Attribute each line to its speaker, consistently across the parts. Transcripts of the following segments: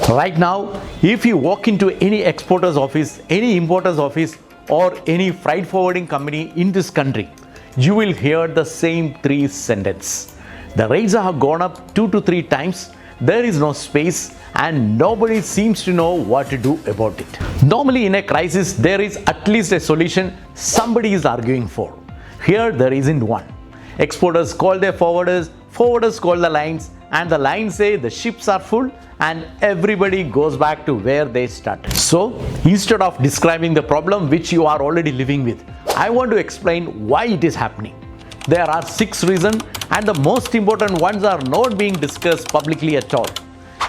Speaker 1: Right now, if you walk into any exporter's office, any importer's office, or any freight forwarding company in this country, you will hear the same three sentences. The rates have gone up 2 to 3 times, there is no space, and nobody seems to know what to do about it. Normally in a crisis, there is at least a solution somebody is arguing for. Here there isn't one. Exporters call their forwarders, forwarders call the lines, and the lines say the ships are full, and everybody goes back to where they started. So instead of describing the problem which you are already living with, I want to explain why it is happening. There are 6 reasons, and the most important ones are not being discussed publicly at all.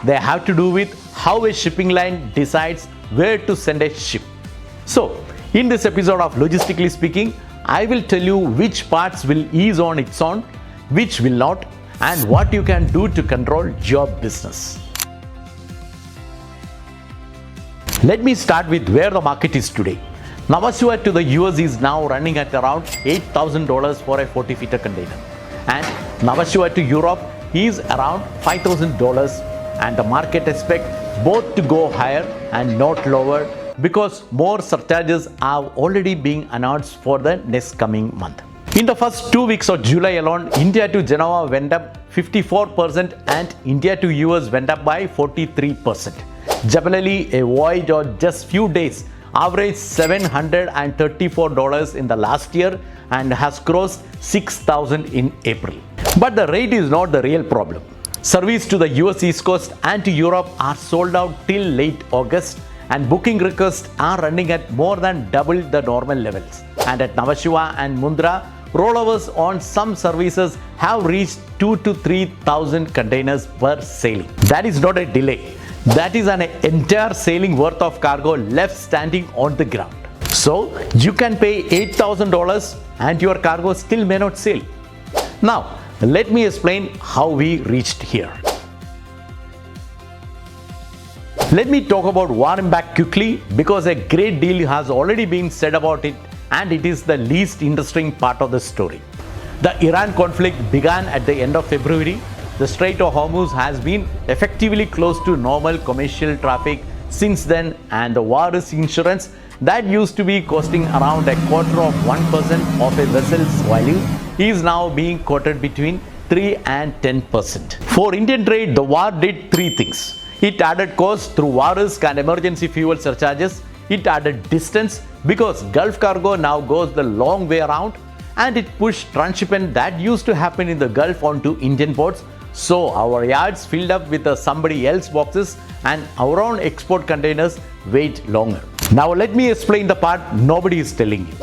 Speaker 1: They have to do with how a shipping line decides where to send a ship. So in this episode of Logistically Speaking, I will tell you which parts will ease on its own, which will not, and what you can do to control your business. Let me start with where the market is today. 𝗶𝘂 to the US is now running at around $8,000 for a 40-footer container, and 𝗶𝘂 to Europe is around $5,000, and the market expects both to go higher and not lower because more surcharges are already being announced for the next coming month. In the first 2 weeks of July alone, India to Genoa went up 54% and India to US went up by 43%. 𝗶𝗶𝗶, a voyage of just few days, averaged $734 in the last year and has crossed 6,000 in April. But the rate is not the real problem. Service to the US East Coast and to Europe are sold out till late August, and booking requests are running at more than double the normal levels. And at 𝗶𝘂 and Mundra, rollovers on some services have reached 2,000 to 3,000 containers per sailing. That is not a delay. That is an entire sailing worth of cargo left standing on the ground. So you can pay $8,000 and your cargo still may not sail. Now let me explain how we reached here. Let me talk about war back quickly because a great deal has already been said about it, and it is the least interesting part of the story. The Iran conflict began at the end of February. The Strait of Hormuz has been effectively closed to normal commercial traffic since then, and the war risk insurance that used to be costing around 1/4% of a vessel's value is now being quoted between 3 and 10%. For Indian trade, the war did 3 things. It added cost through war risk and emergency fuel surcharges. It added distance because Gulf cargo now goes the long way around, and it pushed transshipment that used to happen in the Gulf onto Indian ports. So our yards filled up with somebody else's boxes and our own export containers wait longer. Now let me explain the part nobody is telling you.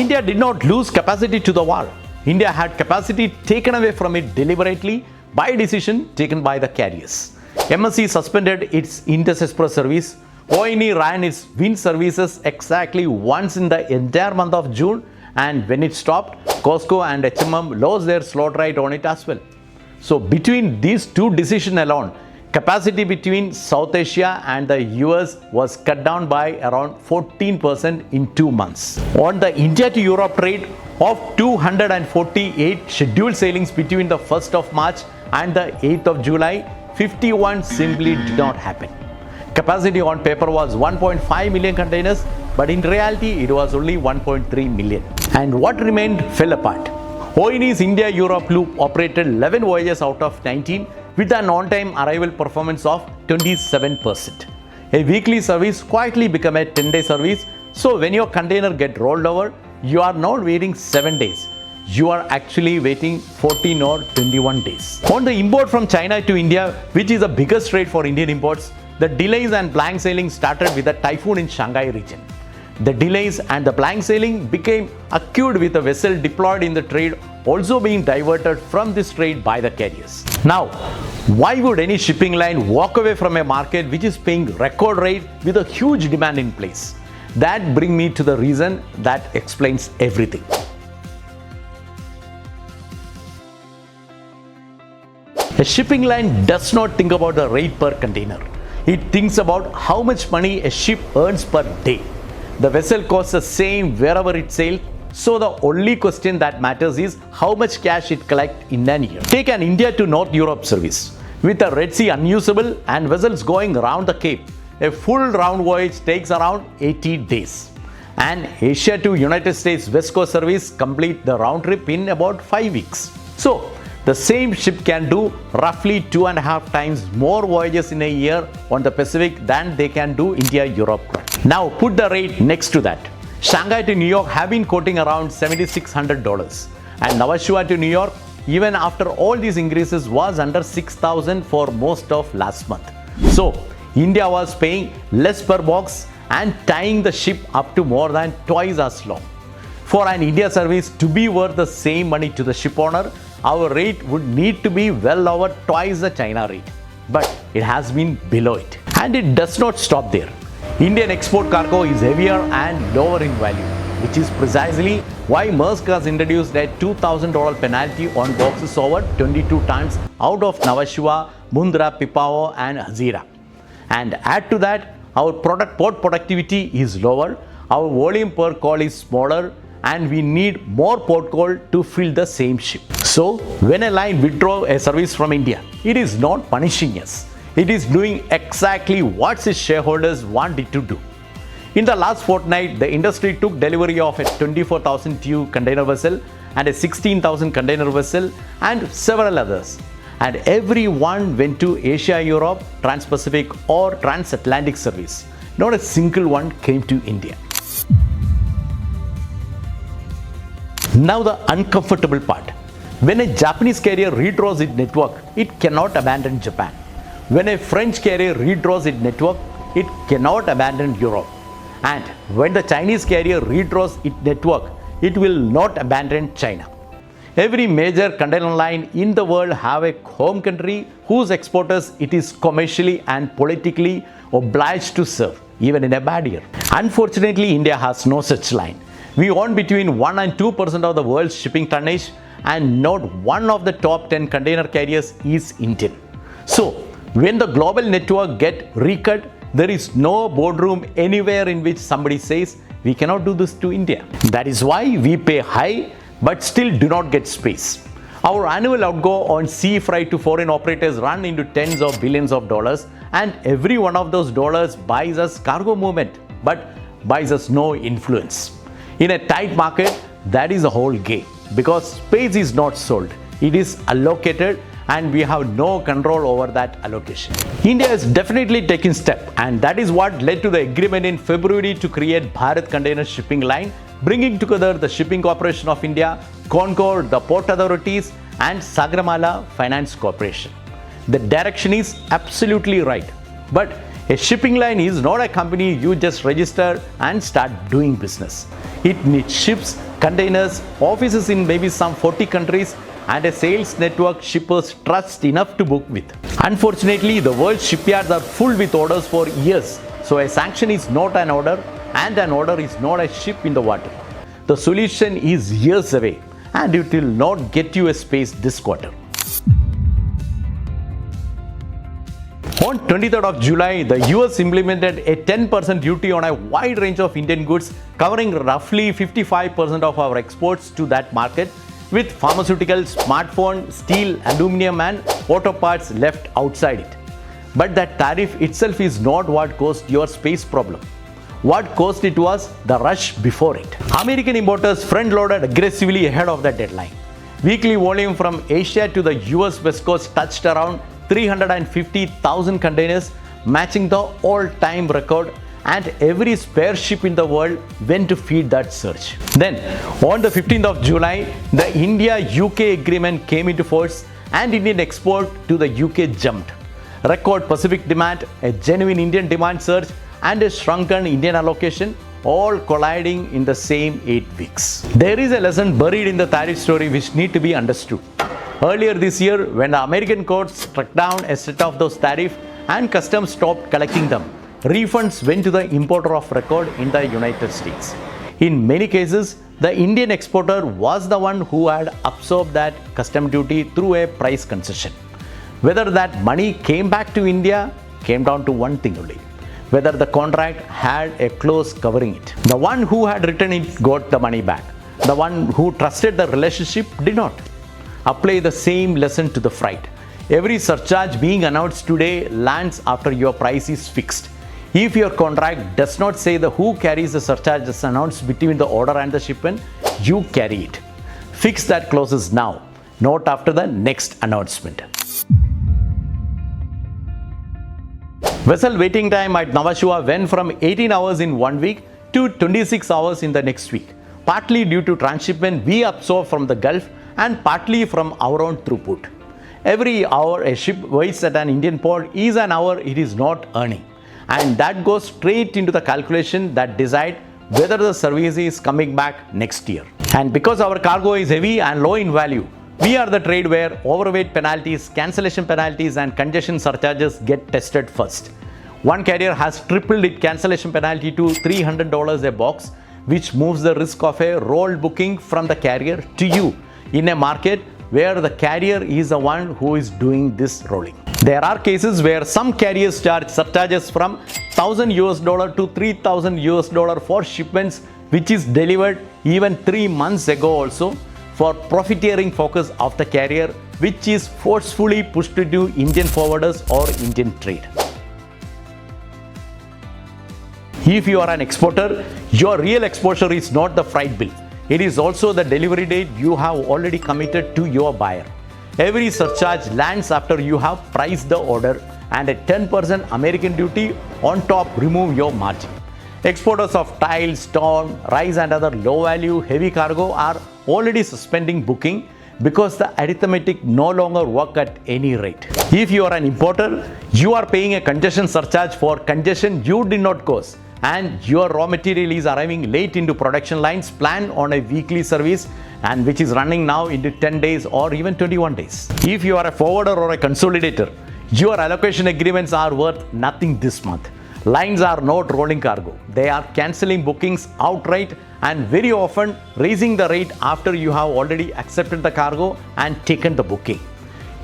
Speaker 1: India did not lose capacity to the war. India had capacity taken away from it deliberately by decision taken by the carriers. MSC suspended its Indus Express service. ONE ran its wind services exactly once in the entire month of June, and when it stopped, COSCO and HMM lost their slot right on it as well. So between these 2 decisions alone, capacity between South Asia and the US was cut down by around 14% in 2 months. On the India to Europe trade, of 248 scheduled sailings between the 1st of March and the 8th of July, 51 simply did not happen. Capacity on paper was 1.5 million containers, but in reality it was only 1.3 million. And what remained fell apart. ONE's India-Europe loop operated 11 voyages out of 19 with an on-time arrival performance of 27%. A weekly service quietly became a 10-day service, so when your container gets rolled over, you are not waiting 7 days. You are actually waiting 14 or 21 days. On the import from China to India, which is the biggest trade for Indian imports, the delays and blank sailing started with a typhoon in Shanghai region. The delays and the blank sailing became acute with a vessel deployed in the trade also being diverted from this trade by the carriers. Now, why would any shipping line walk away from a market which is paying record rate with a huge demand in place? That brings me to the reason that explains everything. A shipping line does not think about the rate per container. It thinks about how much money a ship earns per day. The vessel costs the same wherever it sails, So the only question that matters is how much cash it collects in an year. Take an India to North Europe service. With the Red Sea unusable and vessels going around the Cape, a full round voyage takes around 80 days. And Asia to United States West Coast service complete the round trip in about 5 weeks. So the same ship can do roughly 2.5 times more voyages in a year on the Pacific than they can do India-Europe. Now put the rate next to that. Shanghai to New York have been quoting around $7,600 and 𝗶 to New York, even after all these increases, was under 6,000 for most of last month. So India was paying less per box and tying the ship up to more than twice as long. For an India service to be worth the same money to the ship owner, our rate would need to be well over twice the China rate. But it has been below it. And it does not stop there. Indian export cargo is heavier and lower in value, which is precisely why Maersk has introduced a $2,000 penalty on boxes over 22 tons out of 𝗶, Mundra, 𝗶 and Hazira. And add to that, our port productivity is lower, our volume per call is smaller, and we need more port call to fill the same ship. So when a line withdraws a service from India, it is not punishing us. It is doing exactly what its shareholders want it to do. In the last fortnight, the industry took delivery of a 24,000 TEU container vessel and a 16,000 container vessel and several others. And every one went to Asia-Europe, Trans-Pacific or Transatlantic service. Not a single one came to India. Now the uncomfortable part. When a Japanese carrier redraws its network, it cannot abandon Japan. When a French carrier redraws its network, it cannot abandon Europe. And when the Chinese carrier redraws its network, it will not abandon China. Every major container line in the world have a home country whose exporters it is commercially and politically obliged to serve, even in a bad year. Unfortunately, India has no such line. We own between 1 and 2% of the world's shipping tonnage, and not one of the top 10 container carriers is Indian. So, when the global network gets recut, there is no boardroom anywhere in which somebody says, we cannot do this to India. That is why we pay high but still do not get space. Our annual outgo on sea freight to foreign operators run into tens of billions of dollars, and every one of those dollars buys us cargo movement but buys us no influence. In a tight market, that is the whole game, because space is not sold, it is allocated, and we have no control over that allocation. India is definitely taking steps, and that is what led to the agreement in February to create Bharat Container Shipping Line, bringing together the Shipping Corporation of India, Concord, the Port Authorities, and Sagarmala Finance Corporation. The direction is absolutely right, but a shipping line is not a company you just register and start doing business. It needs ships, containers, offices in maybe some 40 countries, and a sales network shippers trust enough to book with. Unfortunately, the world's shipyards are full with orders for years, so a sanction is not an order, and an order is not a ship in the water. The solution is years away, and it will not get you a space this quarter. On 23rd of July, the US implemented a 10% duty on a wide range of Indian goods, covering roughly 55% of our exports to that market, with pharmaceuticals, smartphone, steel, aluminum and auto parts left outside it. But that tariff itself is not what caused your space problem. What caused it was the rush before it. American importers front-loaded aggressively ahead of the deadline. Weekly volume from Asia to the US West Coast touched around 350,000 containers, matching the all-time record, and every spare ship in the world went to feed that surge. Then, on the 15th of July, the India-UK agreement came into force, and Indian export to the UK jumped. Record Pacific demand, a genuine Indian demand surge, and a shrunken Indian allocation, all colliding in the same 8 weeks. There is a lesson buried in the tariff story which need to be understood. Earlier this year, when the American courts struck down a set of those tariffs and customs stopped collecting them, refunds went to the importer of record in the United States. In many cases, the Indian exporter was the one who had absorbed that custom duty through a price concession. Whether that money came back to India came down to one thing only: whether the contract had a clause covering it. The one who had written it got the money back. The one who trusted the relationship did not. Apply the same lesson to the freight. Every surcharge being announced today lands after your price is fixed. If your contract does not say the who carries the surcharges announced between the order and the shipment, you carry it. Fix that clauses now, not after the next announcement. Vessel waiting time at 𝗶𝗶 went from 18 hours in 1 week to 26 hours in the next week, partly due to transshipment we absorb from the Gulf and partly from our own throughput. Every hour a ship waits at an Indian port is an hour it is not earning, and that goes straight into the calculation that decide whether the service is coming back next year. And because our cargo is heavy and low in value, we are the trade where overweight penalties, cancellation penalties and congestion surcharges get tested first. One carrier has tripled its cancellation penalty to $300 a box, which moves the risk of a rolled booking from the carrier to you in a market where the carrier is the one who is doing this rolling. There are cases where some carriers charge surcharges from $1,000 to $3,000 for shipments which is delivered even 3 months ago also, for profiteering focus of the carrier, which is forcefully pushed to Indian forwarders or Indian trade. If you are an exporter, your real exposure is not the freight bill. It is also the delivery date you have already committed to your buyer. Every surcharge lands after you have priced the order, and a 10% American duty on top remove your margin. Exporters of tile, stone, rice and other low value heavy cargo are already suspending booking because the arithmetic no longer work at any rate. If you are an importer, you are paying a congestion surcharge for congestion you did not cause, and your raw material is arriving late into production lines planned on a weekly service and which is running now into 10 days or even 21 days. If you are a forwarder or a consolidator, your allocation agreements are worth nothing this month. Lines are not rolling cargo. They are cancelling bookings outright and very often raising the rate after you have already accepted the cargo and taken the booking.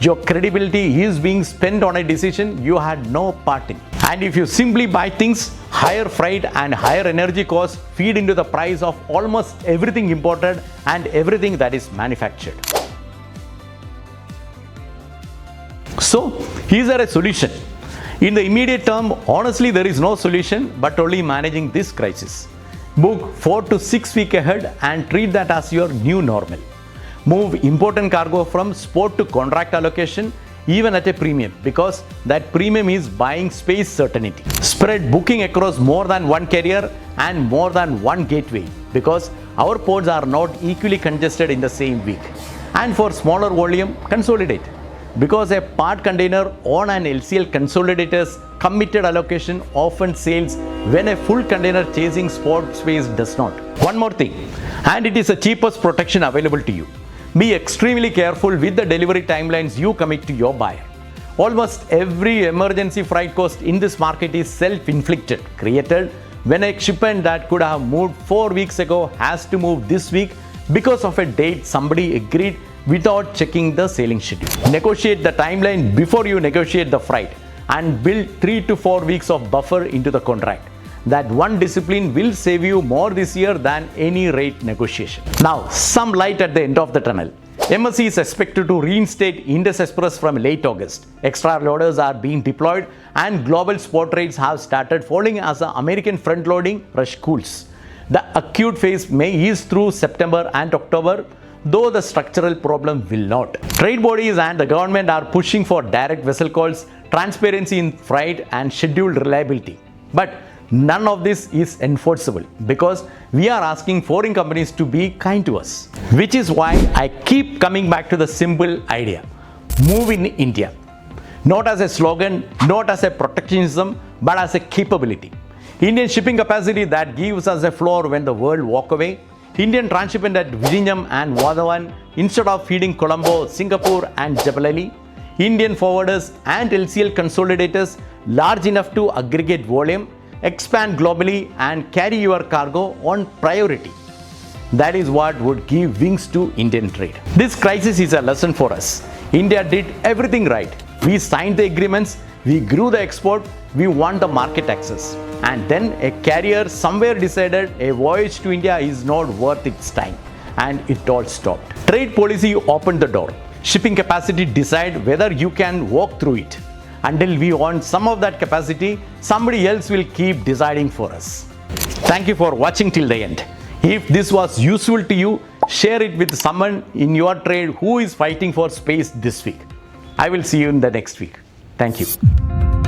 Speaker 1: Your credibility is being spent on a decision you had no part in. And if you simply buy things, higher freight and higher energy costs feed into the price of almost everything imported and everything that is manufactured. So, is there a solution? In the immediate term, honestly, there is no solution but only managing this crisis. Book 4 to 6 weeks ahead and treat that as your new normal. Move important cargo from spot to contract allocation even at a premium, because that premium is buying space certainty. Spread booking across more than one carrier and more than one gateway, because our ports are not equally congested in the same week. And for smaller volume, consolidate, because a part container on an LCL consolidator's committed allocation often sails when a full container chasing spot space does not. One more thing, and it is the cheapest protection available to you. Be extremely careful with the delivery timelines you commit to your buyer. Almost every emergency freight cost in this market is self-inflicted, created when a shipment that could have moved 4 weeks ago has to move this week because of a date somebody agreed without checking the sailing schedule. Negotiate the timeline before you negotiate the freight and build 3 to 4 weeks of buffer into the contract. That one discipline will save you more this year than any rate negotiation. Now, some light at the end of the tunnel. 𝗶𝗶 is expected to reinstate Indus Express from late August. Extra loaders are being deployed and global spot rates have started falling as the American front loading rush cools. The acute phase may ease through September and October, though the structural problem will not. Trade bodies and the government are pushing for direct vessel calls, transparency in freight and scheduled reliability. But none of this is enforceable because we are asking foreign companies to be kind to us. Which is why I keep coming back to the simple idea. Move in India. Not as a slogan, not as a protectionism, but as a capability. Indian shipping capacity that gives us a floor when the world walk away. Indian transshipment at 𝗶𝗶 and 𝗴𝗶 instead of feeding Colombo, Singapore and 𝗶𝗶. Indian forwarders and LCL consolidators large enough to aggregate volume, expand globally and carry your cargo on priority. That is what would give wings to Indian trade. This crisis is a lesson for us. India did everything right. We signed the agreements, we grew the export, we won the market access. And then a carrier somewhere decided a voyage to India is not worth its time. and it all stopped. Trade policy opened the door. Shipping capacity decide whether you can walk through it. Until we want some of that capacity, somebody else will keep deciding for us. Thank you for watching till the end. If this was useful to you, share it with someone in your trade who is fighting for space this week. I will see you in the next week. Thank you.